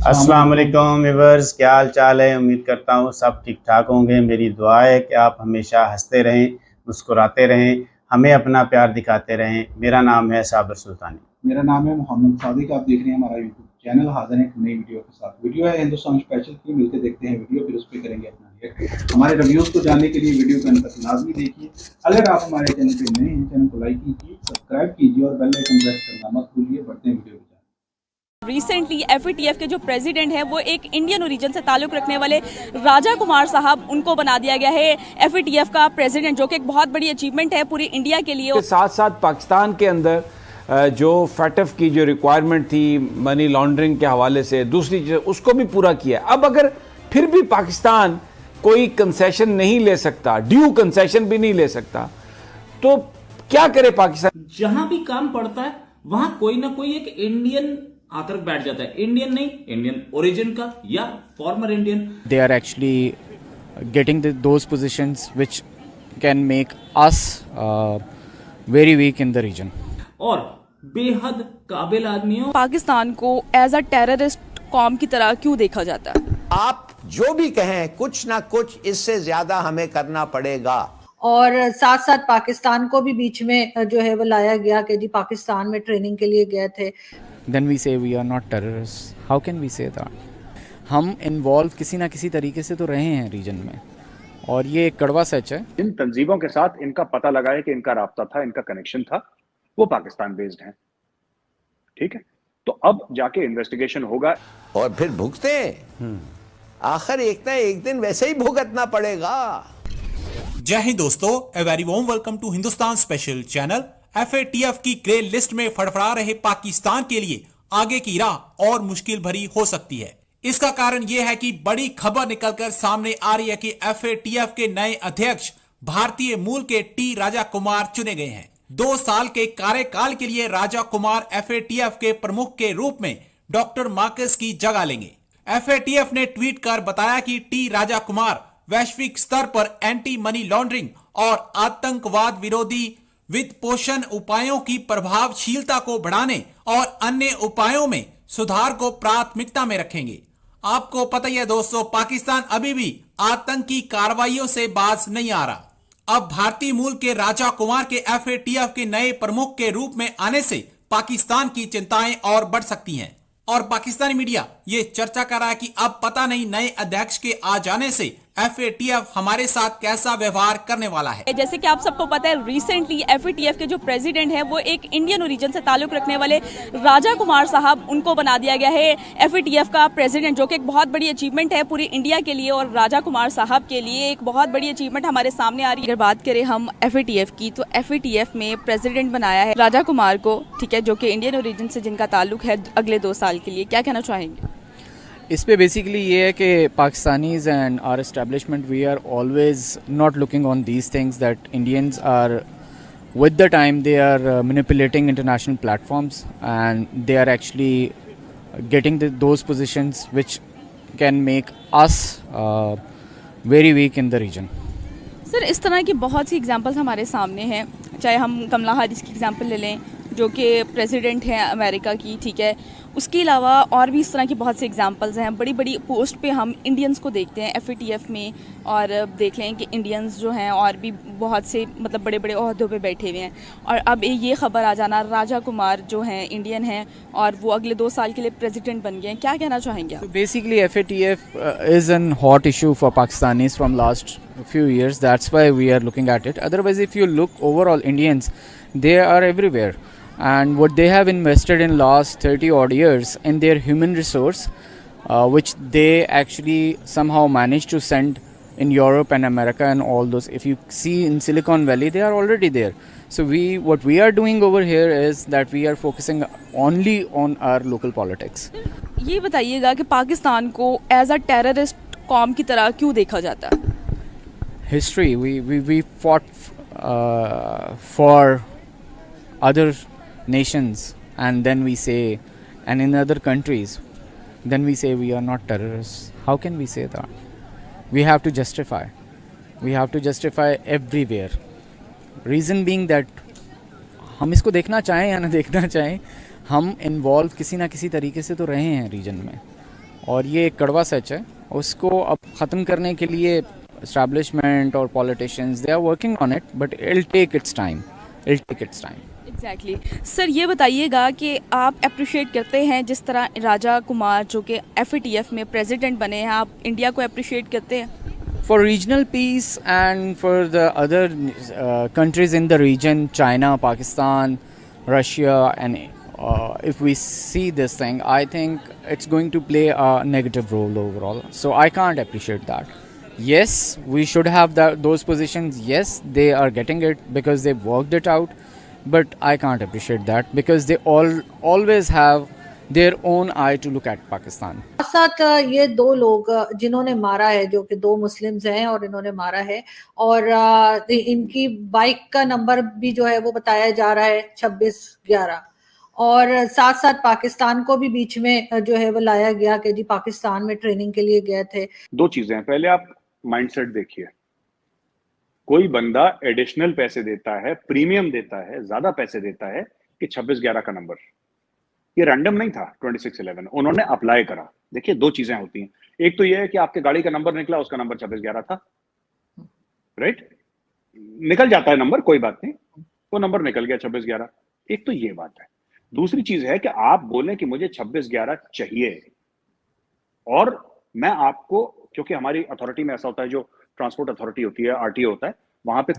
अस्सलाम वालेकुम व्यूअर्स, क्या हाल चाल है। उम्मीद करता हूँ सब ठीक ठाक होंगे। मेरी दुआ है कि आप हमेशा हंसते रहें, मुस्कुराते रहें, हमें अपना प्यार दिखाते रहें। मेरा नाम है साबिर सुल्तानी। मेरा नाम है मोहम्मद सादिक। आप देख रहे हैं हमारा यूट्यूब चैनल। हाजिर है एक नई वीडियो के साथ। वीडियो है हिंदुस्तान स्पेशल की। मिलकर देखते हैं वीडियो, फिर उस पर करेंगे अपना रिएक्ट। हमारे रिव्यूज़ को जानने के लिए वीडियो को अंत तक लाजमी देखिए। अगर आप हमारे चैनल पे नए हैं, चैनल को लाइक कीजिए, सब्सक्राइब कीजिए और बेल आइकन प्रेस करना मत भूलिए। बढ़ते हैं वीडियो की जाए। रिसेंटली एफएटीएफ के जो प्रेसिडेंट है वो एक इंडियन ओरिजिन से ताल्लुक रखने वाले राजा कुमार साहब, उनको बना दिया गया है एफएटीएफ का प्रेसिडेंट, जो कि एक बहुत बड़ी अचीवमेंट है पूरी इंडिया के लिए। साथ साथ पाकिस्तान के अंदर जो फैटफ की जो रिक्वायरमेंट थी मनी लॉन्ड्रिंग के हवाले से, दूसरी चीज उसको भी पूरा किया। अब अगर फिर भी पाकिस्तान कोई कंसेशन नहीं ले सकता, ड्यू कंसेशन भी नहीं ले सकता, तो क्या करे पाकिस्तान। जहां भी काम पड़ता है वहां कोई ना कोई एक इंडियन आकर बैठ जाता है। इंडियन नहीं, इंडियन ओरिजिन का या former Indian. They are actually getting those positions which can make us very weak in the region. और बेहद काबिल आदमी हो। पाकिस्तान को एज अ टेररिस्ट कौम की तरह क्यों देखा जाता है? आप जो भी कहें, कुछ ना कुछ इससे ज्यादा हमें करना पड़ेगा। और साथ साथ पाकिस्तान को भी बीच में जो है वो लाया गया कि जी पाकिस्तान में ट्रेनिंग के लिए गए थे। Then we say we are not terrorists. How can we say that? हम इन्वॉल्व किसी ना किसी तरीके से तो रहे हैं रीजन में, और ये एक कड़वा सच है। इन तंजीमों के साथ इनका पता लगा है कि इनका राब्ता था, इनका कनेक्शन था, वो पाकिस्तान बेस्ड हैं। ठीक है, तो अब जाके इन्वेस्टिगेशन होगा और फिर भुगते आखिर एक ना एक दिन वैसे ही भुगतना पड़ेगा। जय हिंद दोस्तों, a very warm welcome to Hindustan special channel. FATF की ग्रे लिस्ट में फड़फड़ा रहे पाकिस्तान के लिए आगे की राह और मुश्किल भरी हो सकती है। इसका कारण यह है कि बड़ी खबर निकलकर सामने आ रही है कि एफएटीएफ के नए अध्यक्ष भारतीय मूल के टी राजा कुमार चुने गए हैं। 2 साल के कार्यकाल के लिए राजा कुमार एफएटीएफ के प्रमुख के रूप में डॉक्टर मार्कस की जगह लेंगे। एफएटीएफ ने ट्वीट कर बताया कि टी राजा कुमार वैश्विक स्तर पर एंटी मनी लॉन्ड्रिंग और आतंकवाद विरोधी वित्त पोषण उपायों की प्रभावशीलता को बढ़ाने और अन्य उपायों में सुधार को प्राथमिकता में रखेंगे। आपको पता ही है दोस्तों, पाकिस्तान अभी भी आतंकी कार्रवाइयों से बाज नहीं आ रहा। अब भारतीय मूल के राजा कुमार के एफएटीएफ के नए प्रमुख के रूप में आने से पाकिस्तान की चिंताएं और बढ़ सकती हैं। और पाकिस्तानी मीडिया ये चर्चा कर रहा है कि अब पता नहीं नए अध्यक्ष के आ जाने से एफएटीएफ हमारे साथ कैसा व्यवहार करने वाला है। जैसे कि आप सबको पता है, रिसेंटली एफएटीएफ के जो प्रेसिडेंट है वो एक इंडियन ओरिजिन से ताल्लुक रखने वाले राजा कुमार साहब, उनको बना दिया गया है एफएटीएफ का प्रेसिडेंट, जो कि एक बहुत बड़ी अचीवमेंट है पूरी इंडिया के लिए। और राजा कुमार साहब के लिए एक बहुत बड़ी अचीवमेंट हमारे सामने आ रही है। अगर बात करें हम एफएटीएफ की, तो एफएटीएफ में प्रेसिडेंट बनाया है राजा कुमार को, ठीक है, जो कि इंडियन ओरिजिन से जिनका ताल्लुक है अगले 2 साल के लिए। क्या कहना चाहेंगे इस पे? बेसिकली ये है कि Pakistanis and our establishment, we are always not looking on these things that Indians are with the time they are manipulating international platforms, and they are actually getting those positions which can make us very weak in the region. Sir, इस तरह की बहुत सी examples हमारे सामने हैं। चाहे हम कमला Harris की एग्जांपल ले लें, जो कि प्रेसिडेंट हैं अमेरिका की, ठीक है, उसके अलावा और भी इस तरह की बहुत सी एग्जांपल्स हैं। बड़ी बड़ी पोस्ट पे हम इंडियंस को देखते हैं एफएटीएफ में, और देख लें कि इंडियंस जो हैं और भी बहुत से मतलब बड़े बड़े ओहदों पे बैठे हुए हैं। और अब ये खबर आ जाना, राजा कुमार जो हैं इंडियन हैं और वो अगले 2 साल के लिए प्रेसिडेंट बन गए हैं। क्या कहना चाहेंगे आप? Basically FATF is an hot issue for Pakistanis from last few years. That's why we are looking at it. Otherwise, if you look overall, Indians, they are everywhere. And what they have invested in last 30 odd years in their human resource, which they actually somehow managed to send in Europe and America and all those. If you see in Silicon Valley, they are already there. So what we are doing over here is that we are focusing only on our local politics. ये बताइएगा कि पाकिस्तान को as a terrorist कौम की तरह क्यों देखा जाता है? History, we fought for other nations, and then we say, and in other countries, then we say we are not terrorists. How can we say that? We have to justify. We have to justify everywhere. Reason being that हम इसको देखना चाहें या ना देखना चाहें, हम involve किसी ना किसी तरीके से तो रहे हैं रीजन में, और ये एक कड़वा सच है। उसको अब ख़त्म करने के लिए establishment or politicians, they are working on it, but it'll take its time. Exactly sir, ये बताइएगा कि आप अप्रिशिएट करते हैं जिस तरह राजा कुमार जो कि FATF में प्रेसिडेंट बने हैं, आप इंडिया को अप्रिशिएट करते हैं? For regional peace and for the other countries in the region, China, Pakistan, Russia, and if we see this thing, I think it's going to play a negative role overall. So I can't appreciate that. Yes, we should have those positions. Yes, they are getting it because they've worked it out. But I can't appreciate that because they always have their own eye to look at Pakistan. साथ ये दो लोग जिन्होंने मारा है, जो कि दो मुस्लिम्स हैं और इन्होंने मारा है, और इनकी बाइक का नंबर भी जो है वो बताया जा रहा है 2611, और साथ साथ पाकिस्तान को भी बीच में जो है वो लाया गया कि जी पाकिस्तान में ट्रेनिंग के लिए गए थे। दो चीजें हैं, पहले आप माइंडसेट देखिए। कोई बंदा एडिशनल पैसे देता है, प्रीमियम देता है, ज्यादा पैसे देता है कि 2611 का नंबर, ये रैंडम नहीं था। 2611 उन्होंने अप्लाई करा। देखिए दो चीजें होती हैं, एक तो ये है कि आपके गाड़ी का नंबर निकला, उसका नंबर 2611 था, राइट, निकल जाता है नंबर, कोई बात नहीं, वो नंबर निकल गया 2611। एक तो ये बात है। दूसरी चीज है कि आप बोलें कि मुझे 2611 चाहिए, और मैं आपको, क्योंकि हमारी अथॉरिटी में ऐसा होता है, जो ट्रांसपोर्ट अथॉरिटी होती है, RTO होता है, वहां पे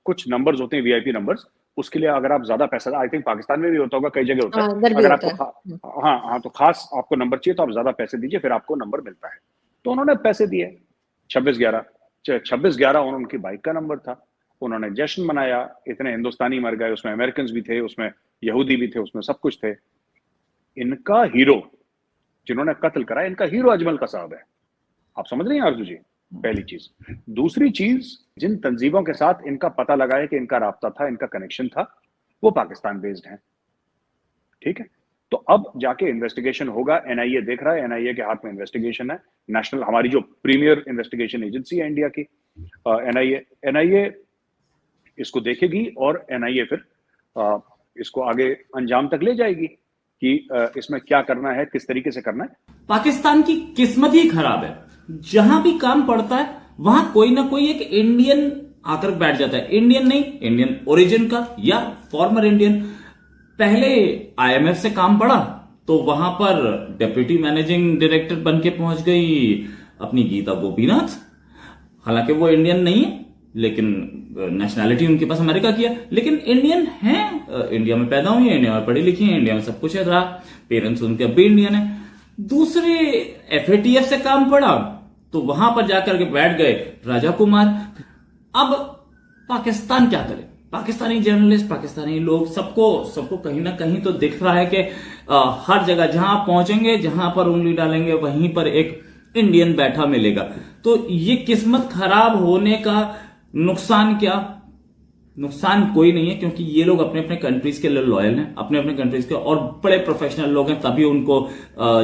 कुछ नंबर्स होते हैं, VIP नंबर्स, उसके लिए अगर आप ज्यादा पैसा, आई थिंक पाकिस्तान में भी होता होगा, कई जगह होता है, अगर आपको हाँ तो खास आपको नंबर चाहिए तो आप ज्यादा पैसे दीजिए, फिर आपको नंबर मिलता है। तो उन्होंने पैसे दिए 2611 उनकी बाइक का नंबर था, उन्होंने जश्न मनाया, इतने हिंदुस्तानी मर गए, उसमें अमेरिकन भी थे, उसमें यहूदी भी थे, उसमें सब कुछ थे। इनका हीरो जिन्होंने कत्ल करा, इनका हीरो अजमल कसाब है। आप समझ रहे हैं अर्जु जी, पहली चीज। दूसरी चीज, जिन तंजीमों के साथ इनका पता लगा है कि इनका राब्ता था, इनका कनेक्शन था, वो पाकिस्तान बेस्ड हैं, ठीक है। तो अब जाके इन्वेस्टिगेशन होगा, NIA देख रहा है, NIA के हाथ में इन्वेस्टिगेशन है, नेशनल, हमारी जो प्रीमियर इन्वेस्टिगेशन एजेंसी है इंडिया की, NIA इसको देखेगी, और NIA फिर इसको आगे अंजाम तक ले जाएगी कि इसमें क्या करना है, किस तरीके से करना है। पाकिस्तान की किस्मत ही खराब है, जहां भी काम पड़ता है वहां कोई ना कोई एक इंडियन आकर बैठ जाता है। इंडियन नहीं, इंडियन ओरिजिन का या फॉर्मर इंडियन। पहले IMF से काम पड़ा तो वहां पर डेप्यूटी मैनेजिंग डायरेक्टर बन के पहुंच गई अपनी गीता गोपीनाथ। हालांकि वो इंडियन नहीं है, लेकिन नेशनैलिटी उनके पास अमेरिका की है, लेकिन इंडियन है, इंडिया में पैदा हुई है, इंडिया में पढ़ी लिखी है, इंडिया में सब कुछ है, रहा, पेरेंट्स उनके अब भी इंडियन है। दूसरे FATF से काम पड़ा तो वहां पर जाकर के बैठ गए राजा कुमार। अब पाकिस्तान क्या करे? पाकिस्तानी जर्नलिस्ट, पाकिस्तानी लोग, सबको कहीं ना कहीं तो दिख रहा है कि हर जगह जहां आप पहुंचेंगे, जहां पर उंगली डालेंगे, वहीं पर एक इंडियन बैठा मिलेगा। तो ये किस्मत खराब होने का नुकसान क्या? नुकसान कोई नहीं है, क्योंकि ये लोग अपने अपने कंट्रीज के लिए लॉयल हैं, अपने अपने कंट्रीज के, और बड़े प्रोफेशनल लोग हैं, तभी उनको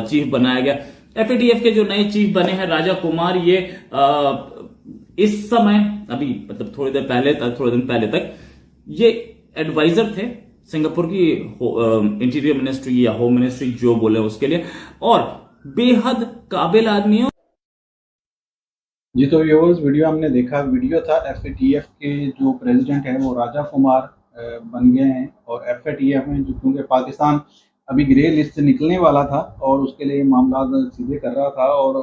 चीफ बनाया गया। FATF के जो नए चीफ बने हैं राजा कुमार, ये इस समय, अभी मतलब थोड़ी दिन पहले तक ये एडवाइजर थे सिंगापुर की इंटीरियर मिनिस्ट्री या होम मिनिस्ट्री, जो बोले उसके लिए, और बेहद काबिल आदमी है। जी, तो व्यूअर्स, वीडियो हमने देखा, वीडियो था FATF के जो प्रेसिडेंट हैं वो राजा कुमार बन गए हैं, और FATF में जो, क्योंकि पाकिस्तान अभी ग्रे लिस्ट से निकलने वाला था और उसके लिए मामला सीधे कर रहा था, और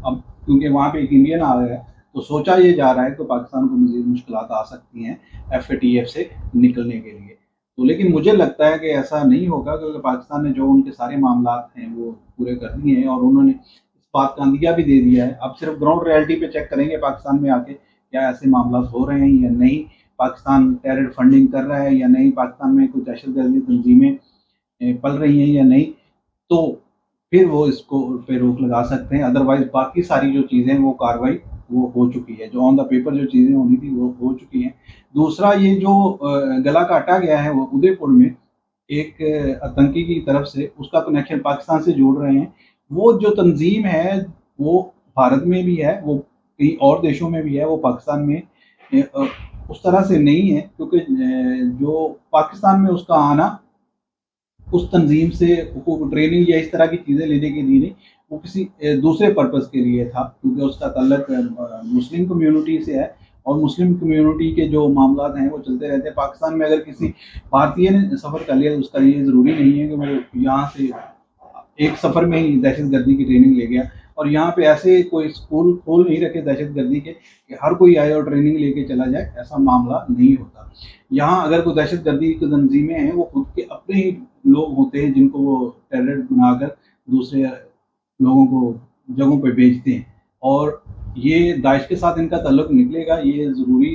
अब क्योंकि वहाँ पे एक इंडियन आ गया तो सोचा ये जा रहा है कि पाकिस्तान को मज़ीद मुश्किलात आ सकती हैं FATF से निकलने के लिए। तो लेकिन मुझे लगता है कि ऐसा नहीं होगा, क्योंकि पाकिस्तान ने जो उनके सारे मामला हैं वो पूरे कर दिए हैं, और उन्होंने इस बात का अंदिया भी दे दिया है। अब सिर्फ ग्राउंड रियलिटी पे चेक करेंगे पाकिस्तान में आके, क्या ऐसे मामला हो रहे हैं या नहीं, पाकिस्तान टेरर फंडिंग कर रहा है या नहीं, पाकिस्तान में कुछ दहशतगर्दी तंजीमें पल रही हैं या नहीं, तो फिर वो इसको पे रोक लगा सकते हैं। अदरवाइज बाकी सारी जो चीज़ें, वो कार्रवाई वो हो चुकी है, जो ऑन द पेपर जो चीज़ें होनी थी वो हो चुकी हैं। दूसरा, ये जो गला काटा गया है वो उदयपुर में एक आतंकी की तरफ से, उसका कनेक्शन पाकिस्तान से जोड़ रहे हैं। वो जो तंजीम है वो भारत में भी है, वो कई और देशों में भी है, वो पाकिस्तान में उस तरह से नहीं है, क्योंकि जो पाकिस्तान में उसका आना उस तंजीम से ट्रेनिंग या इस तरह की चीज़ें लेने के लिए नहीं, वो किसी दूसरे पर्पस के लिए था, क्योंकि उसका ताल्लुक मुस्लिम कम्युनिटी से है और मुस्लिम कम्युनिटी के जो मामला हैं वो चलते रहते हैं। पाकिस्तान में अगर किसी भारतीय ने सफ़र कर लिया तो उसका ये ज़रूरी नहीं है कि वो यहाँ से एक सफ़र में ही दहशतगर्दी की ट्रेनिंग ले गया। और यहाँ पे ऐसे कोई स्कूल खोल नहीं रखे दहशतगर्दी के कि हर कोई आए और ट्रेनिंग लेके चला जाए, ऐसा मामला नहीं होता। यहाँ अगर कोई दहशतगर्दी की तंजीमें हैं वो खुद के अपने ही लोग होते हैं जिनको वो टेररिस्ट बनाकर दूसरे लोगों को जगहों पे भेजते हैं, और ये दाइश के साथ इनका ताल्लुक निकलेगा, ये ज़रूरी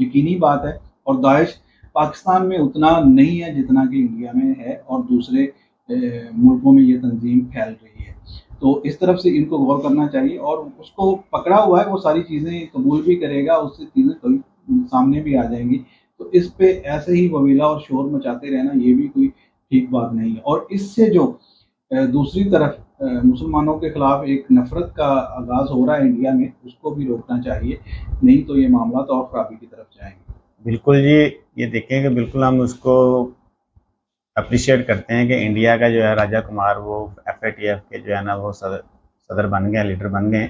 यकीनी बात है। और दाइश पाकिस्तान में उतना नहीं है जितना कि इंडिया में है और दूसरे मुल्कों में ये तंजीम फैल रही है। तो इस तरफ से इनको गौर करना चाहिए, और उसको पकड़ा हुआ है, वो सारी चीज़ें कबूल भी करेगा, उससे चीज़ें कभी सामने भी आ जाएंगी। तो इस पे ऐसे ही ववीला और शोर मचाते रहना ये भी कोई ठीक बात नहीं है। और इससे जो दूसरी तरफ मुसलमानों के खिलाफ एक नफरत का आगाज़ हो रहा है इंडिया में, उसको भी रोकना चाहिए, नहीं तो ये मामला तो और ख़राबी की तरफ जाएंगे। बिल्कुल जी, ये देखें कि बिल्कुल हम उसको अप्रिशिएट करते हैं कि इंडिया का जो है राजा कुमार वो FATF के जो है ना वो सदर बन गए, लीडर बन गए।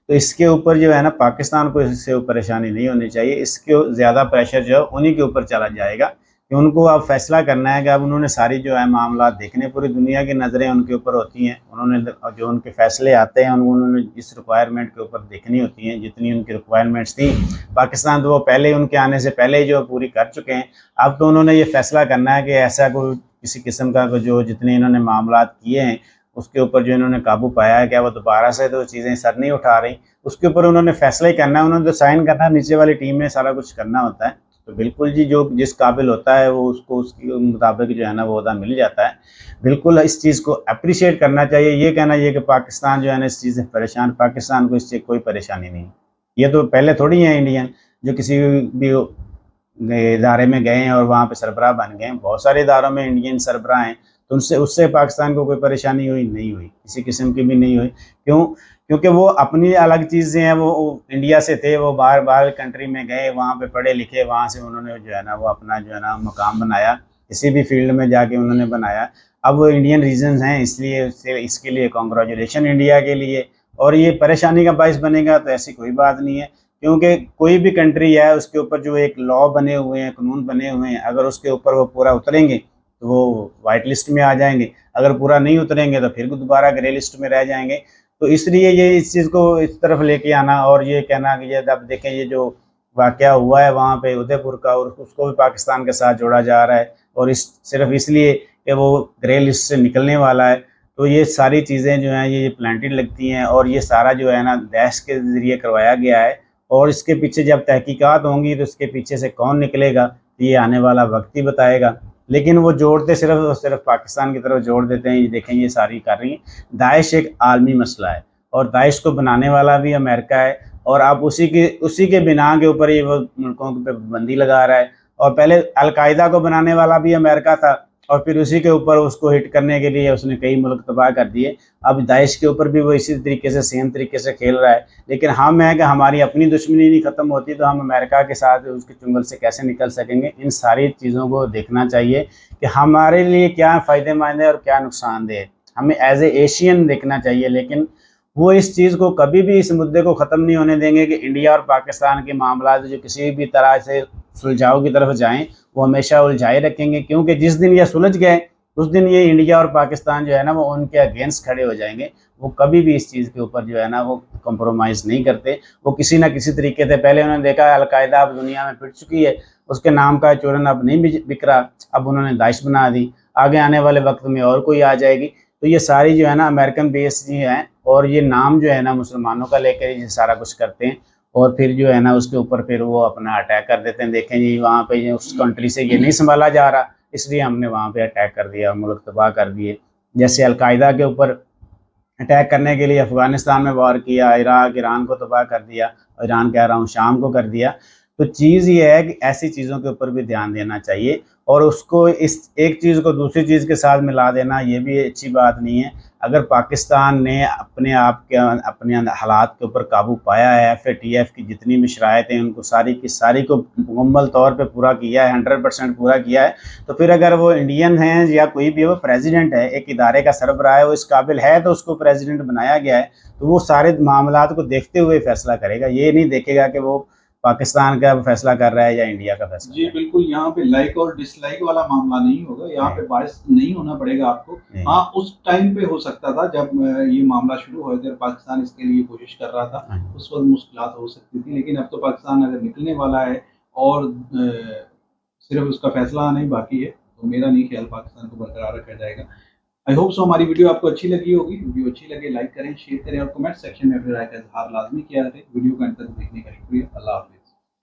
तो इसके ऊपर जो है ना पाकिस्तान को इससे परेशानी नहीं होनी चाहिए। इसके ज़्यादा प्रेशर जो है उन्हीं के ऊपर चला जाएगा कि उनको अब फैसला करना है कि अब उन्होंने सारी जो है मामला देखने, पूरी दुनिया की नज़रें उनके ऊपर होती हैं। उन्होंने जो उनके फैसले आते हैं उन्होंने जिस रिक्वायरमेंट के ऊपर देखनी होती हैं, जितनी उनकी रिक्वायरमेंट्स थी पाकिस्तान तो वो पहले उनके आने से पहले ही जो पूरी कर चुके हैं। अब तो उन्होंने ये फैसला करना है कि ऐसा कोई किसी किस्म का जो जितने इन्होंने मामला किए हैं उसके ऊपर जो इन्होंने काबू पाया है, क्या वो दोबारा से तो चीज़ें सर नहीं उठा रही, उसके ऊपर उन्होंने फैसला ही करना है। उन्होंने तो साइन करना, नीचे वाली टीम में सारा कुछ करना होता है। तो बिल्कुल जी, जो जिस काबिल होता है वो उसको उसके मुताबिक जो है ना वो अहदा मिल जाता है। बिल्कुल इस चीज़ को अप्रिशिएट करना चाहिए। ये कहना चाहिए कि पाकिस्तान जो है ना इस चीज़ से परेशान, पाकिस्तान को इससे कोई परेशानी नहीं। ये तो पहले थोड़ी है इंडियन जो किसी भी इदारे में गए हैं और वहाँ पे सरबराह बन गए हैं। बहुत सारे इदारों में इंडियन सरबराह हैं, तो उनसे उससे पाकिस्तान को कोई परेशानी हुई नहीं हुई, किसी किस्म की भी नहीं हुई। क्यों? क्योंकि वो अपनी अलग चीज़ें हैं, वो इंडिया से थे, वो बाहर कंट्री में गए, वहाँ पे पढ़े लिखे, वहाँ से उन्होंने जो है ना वो अपना जो है ना मकाम बनाया, किसी भी फील्ड में जाके उन्होंने बनाया। अब वो इंडियन रीजन्स हैं, इसलिए इसके लिए कॉन्ग्रेचुलेशन इंडिया के लिए। और ये परेशानी का बायस बनेगा तो ऐसी कोई बात नहीं है, क्योंकि कोई भी कंट्री है उसके ऊपर जो एक लॉ बने हुए हैं, कानून बने हुए हैं, अगर उसके ऊपर वो पूरा उतरेंगे तो वो वाइट लिस्ट में आ जाएंगे, अगर पूरा नहीं उतरेंगे तो फिर दोबारा ग्रे लिस्ट में रह जाएंगे। तो इसलिए ये इस चीज़ को इस तरफ लेके आना और ये कहना कि ये अब देखें ये जो वाक़या हुआ है वहाँ पे उदयपुर का, और उसको भी पाकिस्तान के साथ जोड़ा जा रहा है, और इस सिर्फ इसलिए कि वो ग्रे लिस्ट से निकलने वाला है। तो ये सारी चीज़ें जो हैं ये प्लांटेड लगती हैं, और ये सारा जो है ना दाइश के ज़रिए करवाया गया है। और इसके पीछे जब तहकीकात होंगी तो इसके पीछे से कौन निकलेगा ये आने वाला वक्त ही बताएगा। लेकिन वो जोड़ते सिर्फ पाकिस्तान की तरफ जोड़ देते हैं। ये देखें ये सारी कर रही हैं। दाइश एक आलमी मसला है और दाइश को बनाने वाला भी अमेरिका है, और अब उसी के बिना के ऊपर ये वो मुल्कों पे पाबंदी लगा रहा है। और पहले अलकायदा को बनाने वाला भी अमेरिका था, और फिर उसी के ऊपर उसको हिट करने के लिए उसने कई मुल्क तबाह कर दिए। अब दाइश के ऊपर भी वो इसी तरीके से सेम तरीके से खेल रहा है। लेकिन हम है कि हमारी अपनी दुश्मनी नहीं ख़त्म होती तो हम अमेरिका के साथ उसके चुंगल से कैसे निकल सकेंगे। इन सारी चीज़ों को देखना चाहिए कि हमारे लिए क्या फ़ायदेमंद है और क्या नुकसानदेह है, हमें एज ए एशियन देखना चाहिए। लेकिन वो इस चीज़ को कभी भी, इस मुद्दे को ख़त्म नहीं होने देंगे कि इंडिया और पाकिस्तान के मामला जो किसी भी तरह से सुलझाव की तरफ जाएं, वो हमेशा उलझाए रखेंगे। क्योंकि जिस दिन ये सुलझ गए उस दिन ये इंडिया और पाकिस्तान जो है ना वो उनके अगेंस्ट खड़े हो जाएंगे। वो कभी भी इस चीज़ के ऊपर जो है ना वो कंप्रोमाइज़ नहीं करते। वो किसी ना किसी तरीके से, पहले उन्होंने देखा अलकायदा अब दुनिया में पिट चुकी है, उसके नाम का चूरन अब नहीं बिक रहा, अब उन्होंने दाइश बना दी, आगे आने वाले वक्त में और कोई आ जाएगी। तो ये सारी जो है ना अमेरिकन बेस जी हैं, और ये नाम जो है ना मुसलमानों का लेकर ये सारा कुछ करते हैं, और फिर जो है ना उसके ऊपर फिर वो अपना अटैक कर देते हैं। देखें जी वहाँ पे उस कंट्री से ये नहीं संभाला जा रहा, इसलिए हमने वहाँ पे अटैक कर दिया, मुल्क तबाह कर दिए। जैसे अलकायदा के ऊपर अटैक करने के लिए अफ़गानिस्तान में वार किया, इराक ईरान को तबाह कर दिया, ईरान कह रहा हूँ शाम को कर दिया। तो चीज़ ये है कि ऐसी चीज़ों के ऊपर भी ध्यान देना चाहिए, और उसको इस एक चीज़ को दूसरी चीज़ के साथ मिला देना ये भी अच्छी बात नहीं है। अगर पाकिस्तान ने अपने आप के अपने हालात के ऊपर काबू पाया है, FATF की जितनी भी शरायतें उनको सारी की सारी को मुकम्मल तौर पे पूरा किया है, 100% पूरा किया है, तो फिर अगर वो इंडियन हैं या कोई भी वो प्रेसिडेंट है, एक इदारे का सरबराह है, वो इस काबिल है तो उसको प्रेसिडेंट बनाया गया है, तो वो सारे मामलात को देखते हुए फैसला करेगा। ये नहीं देखेगा कि वो पाकिस्तान का फैसला कर रहा है या इंडिया का फैसला जी बिल्कुल, यहाँ पे लाइक और डिसलाइक वाला मामला नहीं होगा, यहाँ पे बायस नहीं होना पड़ेगा आपको। हाँ, उस टाइम पे हो सकता था जब ये मामला शुरू हो, अगर पाकिस्तान इसके लिए कोशिश कर रहा था उस वक्त मुश्किलात हो सकती थी, लेकिन अब तो पाकिस्तान अगर निकलने वाला है और सिर्फ उसका फैसला आना ही बाकी है, तो मेरा नहीं ख्याल पाकिस्तान को बरकरार रखा जाएगा। आई होप सो हमारी वीडियो आपको अच्छी लगी होगी। वीडियो अच्छी लगे लाइक करें, शेयर करें और कमेंट सेक्शन में अपनी राय का इजहार लाजमी किया करें। वीडियो को अंत तक देखने का शुक्रिया। अल्लाह हाफ़िज़।